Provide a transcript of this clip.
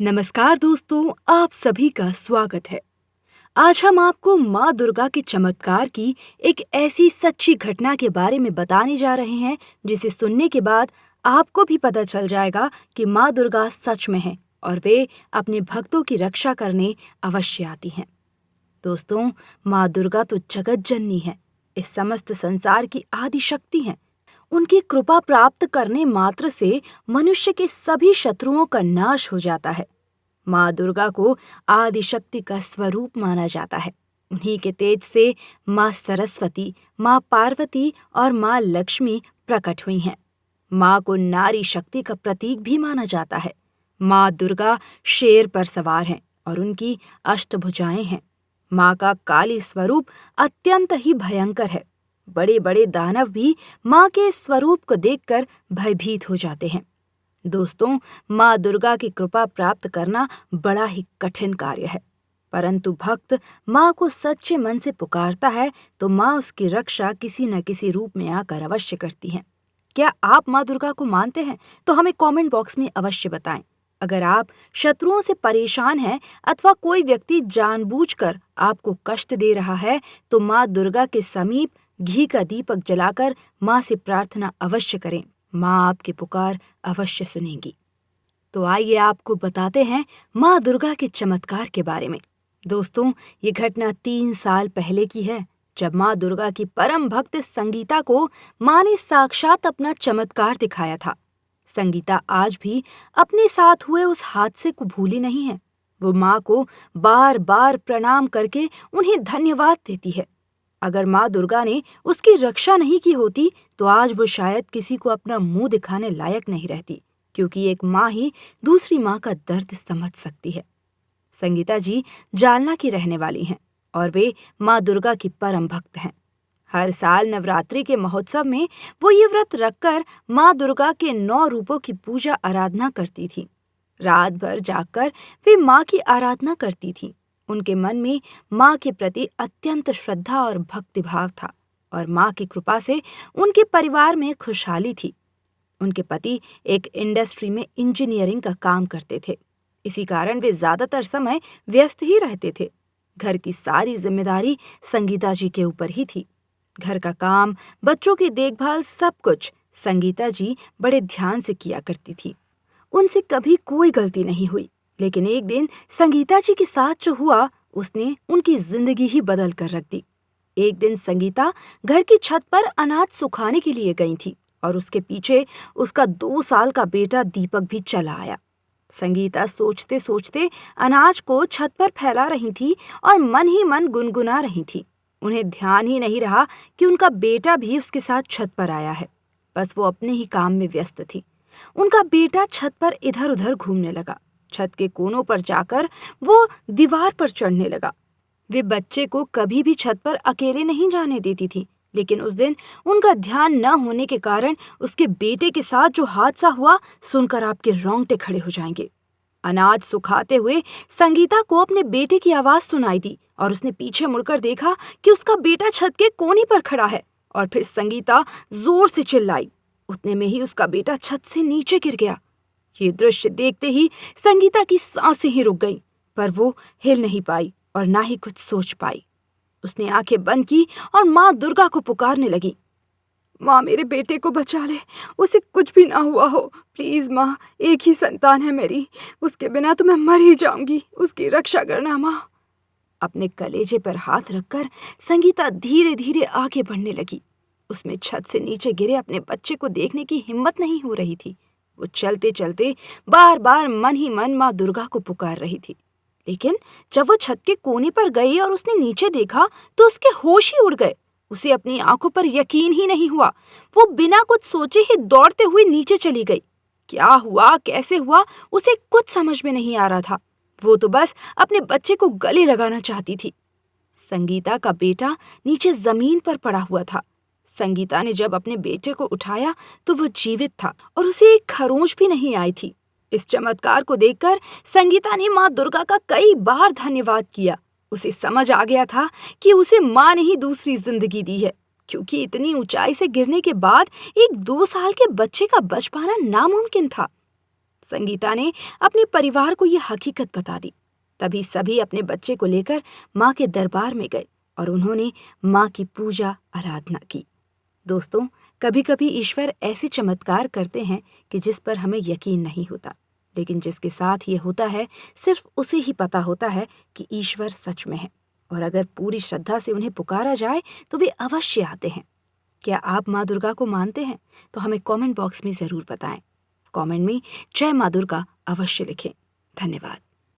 नमस्कार दोस्तों, आप सभी का स्वागत है। आज हम आपको माँ दुर्गा के चमत्कार की एक ऐसी सच्ची घटना के बारे में बताने जा रहे हैं जिसे सुनने के बाद आपको भी पता चल जाएगा कि माँ दुर्गा सच में है और वे अपने भक्तों की रक्षा करने अवश्य आती हैं। दोस्तों, माँ दुर्गा तो जगत जननी है, इस समस्त संसार की आदि शक्ति हैं। उनकी कृपा प्राप्त करने मात्र से मनुष्य के सभी शत्रुओं का नाश हो जाता है। माँ दुर्गा को आदि शक्ति का स्वरूप माना जाता है। उन्हीं के तेज से माँ सरस्वती, माँ पार्वती और माँ लक्ष्मी प्रकट हुई हैं। माँ को नारी शक्ति का प्रतीक भी माना जाता है। माँ दुर्गा शेर पर सवार हैं और उनकी अष्टभुजाएं हैं। माँ का काली स्वरूप अत्यंत ही भयंकर है। बड़े बड़े दानव भी माँ के इस स्वरूप को देखकर भयभीत हो जाते हैं। दोस्तों, माँ दुर्गा की कृपा प्राप्त करना बड़ा ही कठिन कार्य है, परंतु भक्त माँ को सच्चे मन से पुकारता है तो माँ उसकी रक्षा किसी न किसी रूप में आकर अवश्य करती है। क्या आप माँ दुर्गा को मानते हैं? तो हमें कमेंट बॉक्स में अवश्य बताएं। अगर आप शत्रुओं से परेशान हैं अथवा कोई व्यक्ति जानबूझकर आपको कष्ट दे रहा है तो माँ दुर्गा के समीप घी का दीपक जलाकर माँ से प्रार्थना अवश्य करें। माँ आपकी पुकार अवश्य सुनेंगी। तो आइए आपको बताते हैं माँ दुर्गा के चमत्कार के बारे में। दोस्तों, ये घटना 3 साल पहले की है, जब माँ दुर्गा की परम भक्त संगीता को माँ ने साक्षात अपना चमत्कार दिखाया था। संगीता आज भी अपने साथ हुए उस हादसे को भूली नहीं है। वो माँ को बार बार प्रणाम करके उन्हें धन्यवाद देती है। अगर माँ दुर्गा ने उसकी रक्षा नहीं की होती तो आज वो शायद किसी को अपना मुंह दिखाने लायक नहीं रहती, क्योंकि एक माँ ही दूसरी माँ का दर्द समझ सकती है। संगीता जी जालना की रहने वाली हैं और वे माँ दुर्गा की परम भक्त हैं। हर साल नवरात्रि के महोत्सव में वो ये व्रत रखकर माँ दुर्गा के 9 रूपों की पूजा आराधना करती थी। रात भर जागकर वे माँ की आराधना करती थी। उनके मन में माँ के प्रति अत्यंत श्रद्धा और भक्तिभाव था और माँ की कृपा से उनके परिवार में खुशहाली थी। उनके पति एक इंडस्ट्री में इंजीनियरिंग का काम करते थे। इसी कारण वे ज्यादातर समय व्यस्त ही रहते थे। घर की सारी जिम्मेदारी संगीता जी के ऊपर ही थी। घर का काम, बच्चों की देखभाल, सब कुछ संगीता जी बड़े ध्यान से किया करती थी। उनसे कभी कोई गलती नहीं हुई, लेकिन एक दिन संगीता जी के साथ जो हुआ उसने उनकी जिंदगी ही बदल कर रख दी। एक दिन संगीता घर की छत पर अनाज सुखाने के लिए गई थी और उसके पीछे उसका 2 साल का बेटा दीपक भी चला आया। संगीता सोचते सोचते अनाज को छत पर फैला रही थी और मन ही मन गुनगुना रही थी। उन्हें ध्यान ही नहीं रहा कि उनका बेटा भी उसके साथ छत पर आया है। बस वो अपने ही काम में व्यस्त थी। उनका बेटा छत पर इधर उधर घूमने लगा। छत के कोनों पर जाकर वो दीवार पर चढ़ने लगा। वे बच्चे को कभी भी छत पर अकेले नहीं जाने देती थी, लेकिन उस दिन उनका ध्यान न होने के कारण उसके बेटे के साथ जो हादसा हुआ सुनकर आपके रोंगटे खड़े हो जाएंगे। अनाज सुखाते हुए संगीता को अपने बेटे की आवाज सुनाई दी और उसने पीछे मुड़कर देखा कि उसका बेटा छत के कोने पर खड़ा है। और फिर संगीता जोर से चिल्लाई। उतने में ही उसका बेटा छत से नीचे गिर गया। ये दृश्य देखते ही संगीता की सांसें ही रुक गईं, पर वो हिल नहीं पाई और ना ही कुछ सोच पाई। उसने आंखें बंद की और माँ दुर्गा को पुकारने लगी। माँ, मेरे बेटे को बचा ले, उसे कुछ भी ना हुआ हो। प्लीज माँ, एक ही संतान है मेरी, उसके बिना तो मैं मर ही जाऊंगी। उसकी रक्षा करना माँ। अपने कलेजे पर हाथ रखकर संगीता धीरे धीरे आगे बढ़ने लगी। उसमें छत से नीचे गिरे अपने बच्चे को देखने की हिम्मत नहीं हो रही थी। वो चलते चलते बार बार मन ही मन माँ दुर्गा को पुकार रही थी, लेकिन जब वो छत के कोने पर गई और उसने नीचे देखा तो उसके होश ही उड़ गए। उसे अपनी आंखों पर यकीन ही नहीं हुआ। वो बिना कुछ सोचे ही दौड़ते हुए नीचे चली गई। क्या हुआ, कैसे हुआ, उसे कुछ समझ में नहीं आ रहा था। वो तो बस अपने बच्चे को गले लगाना चाहती थी। संगीता का बेटा नीचे जमीन पर पड़ा हुआ था। संगीता ने जब अपने बेटे को उठाया तो वो जीवित था और उसे एक खरोंच भी नहीं आई थी। इस चमत्कार को देखकर संगीता ने माँ दुर्गा का कई बार धन्यवाद किया। उसे समझ आ गया था कि उसे माँ ने ही दूसरी जिंदगी दी है, क्योंकि इतनी ऊंचाई से गिरने के बाद एक 2 साल के बच्चे का बच पाना नामुमकिन था। संगीता ने अपने परिवार को ये हकीकत बता दी। तभी सभी अपने बच्चे को लेकर माँ के दरबार में गए और उन्होंने माँ की पूजा आराधना की। दोस्तों, कभी कभी ईश्वर ऐसे चमत्कार करते हैं कि जिस पर हमें यकीन नहीं होता, लेकिन जिसके साथ ये होता है सिर्फ उसे ही पता होता है कि ईश्वर सच में है, और अगर पूरी श्रद्धा से उन्हें पुकारा जाए तो वे अवश्य आते हैं। क्या आप माँ दुर्गा को मानते हैं? तो हमें कमेंट बॉक्स में जरूर बताएं। कमेंट में जय माँ दुर्गा अवश्य लिखें। धन्यवाद।